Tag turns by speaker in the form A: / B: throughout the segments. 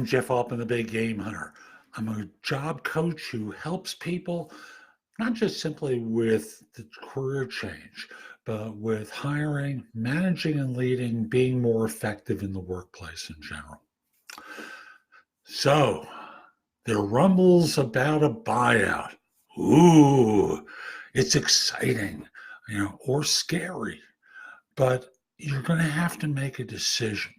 A: Jeff Altman, the Big Game Hunter. I'm a job coach who helps people not just simply with the career change, but with hiring, managing and leading, being more effective in the workplace in general. So there rumbles about a buyout. Ooh, it's exciting, or scary, but you're going to have to make a decision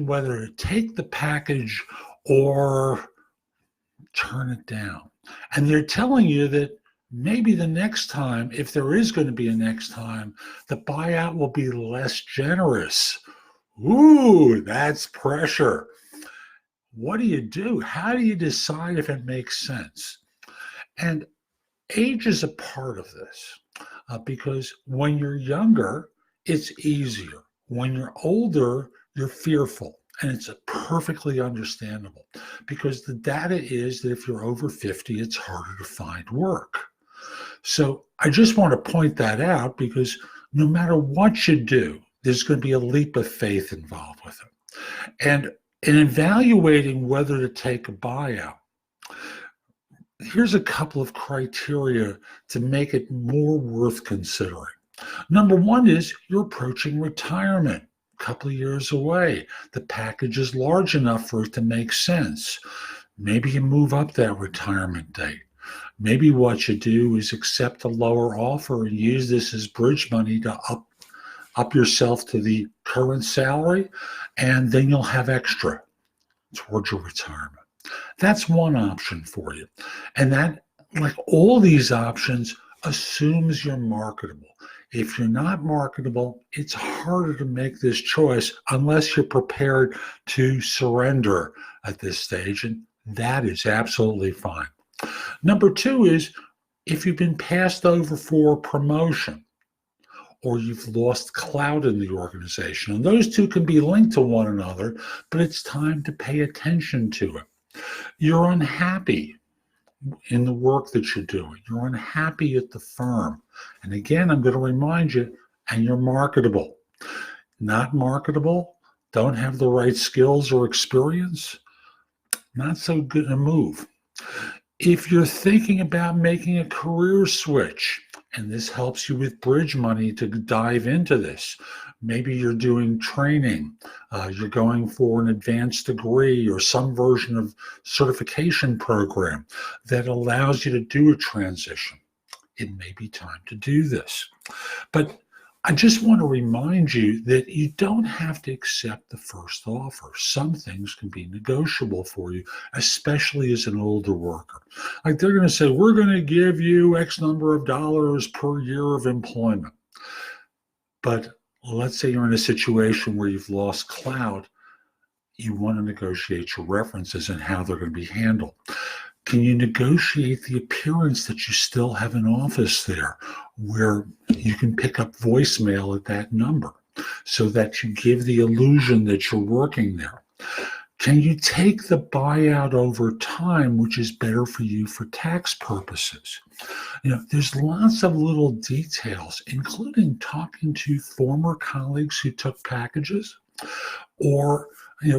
A: whether to take the package or turn it down. And they're telling you that maybe the next time, if there is going to be a next time, the buyout will be less generous. Ooh, that's pressure. What do? How do you decide if it makes sense? And age is a part of this because when you're younger, it's easier. When you're older, you're fearful. And it's perfectly understandable because the data is that if you're over 50, it's harder to find work. So I just want to point that out because no matter what you do, there's going to be a leap of faith involved with it. And in evaluating whether to take a buyout, here's a couple of criteria to make it more worth considering. Number one is you're approaching retirement. Couple of years away. The package is large enough for it to make sense. Maybe you move up that retirement date. Maybe what you do is accept a lower offer and use this as bridge money to up yourself to the current salary, and then you'll have extra towards your retirement. That's one option for you. And that, like all these options, assumes you're marketable. If you're not marketable, it's harder to make this choice unless you're prepared to surrender at this stage, and that is absolutely fine. Number two is if you've been passed over for promotion or you've lost clout in the organization, and those two can be linked to one another, but it's time to pay attention to it. You're unhappy in the work that you're doing. You're unhappy at the firm. And again, I'm going to remind you, and you're marketable. Not marketable, don't have the right skills or experience, not so good a move. If you're thinking about making a career switch, and this helps you with bridge money to dive into this, maybe you're doing training, you're going for an advanced degree or some version of certification program that allows you to do a transition. It may be time to do this. But I just want to remind you that you don't have to accept the first offer. Some things can be negotiable for you, especially as an older worker. Like they're going to say, we're going to give you X number of dollars per year of employment. But let's say you're in a situation where you've lost clout, you want to negotiate your references and how they're going to be handled. Can you negotiate the appearance that you still have an office there where you can pick up voicemail at that number so that you give the illusion that you're working there? Can you take the buyout over time, which is better for you for tax purposes? There's lots of little details, including talking to former colleagues who took packages or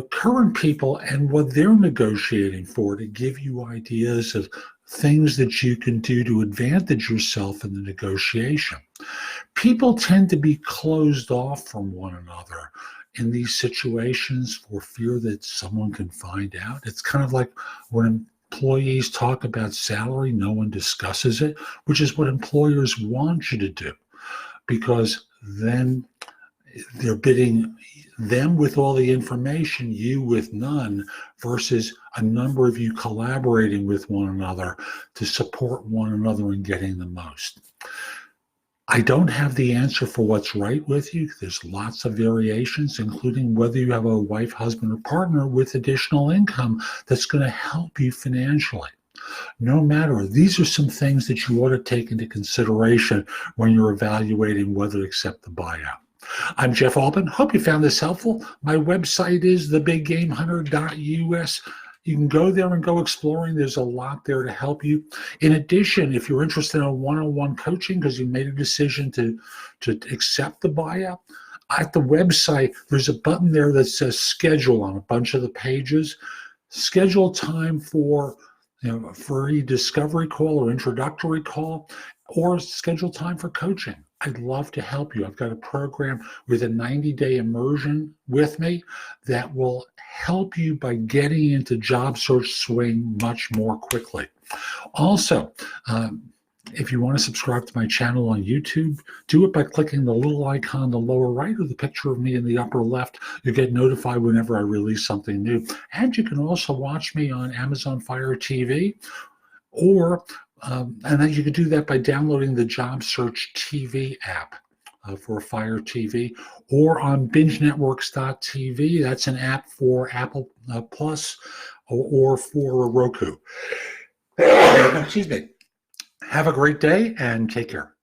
A: current people and what they're negotiating for to give you ideas of things that you can do to advantage yourself in the negotiation. People tend to be closed off from one another in these situations for fear that someone can find out. It's kind of like when employees talk about salary, no one discusses it, which is what employers want you to do, because then they're bidding them with all the information, you with none, versus a number of you collaborating with one another to support one another in getting the most. I don't have the answer for what's right with you. There's lots of variations, including whether you have a wife, husband, or partner with additional income that's going to help you financially. No matter, these are some things that you ought to take into consideration when you're evaluating whether to accept the buyout. I'm Jeff Altman. Hope you found this helpful. My website is thebiggamehunter.us. You can go there and go exploring. There's a lot there to help you. In addition, if you're interested in one-on-one coaching because you made a decision to accept the buyout, At the website, there's a button there that says schedule on a bunch of the pages. Schedule time for a free discovery call or introductory call, or schedule time for coaching. I'd love to help you. I've got a program with a 90-day immersion with me that will help you by getting into job search swing much more quickly. Also, if you want to subscribe to my channel on YouTube, do it by clicking the little icon in the lower right or the picture of me in the upper left. You get notified whenever I release something new. And you can also watch me on Amazon Fire TV, and then you can do that by downloading the Job Search TV app for Fire TV, or on BingeNetworks.tv. That's an app for Apple Plus or for Roku. Excuse me. Have a great day and take care.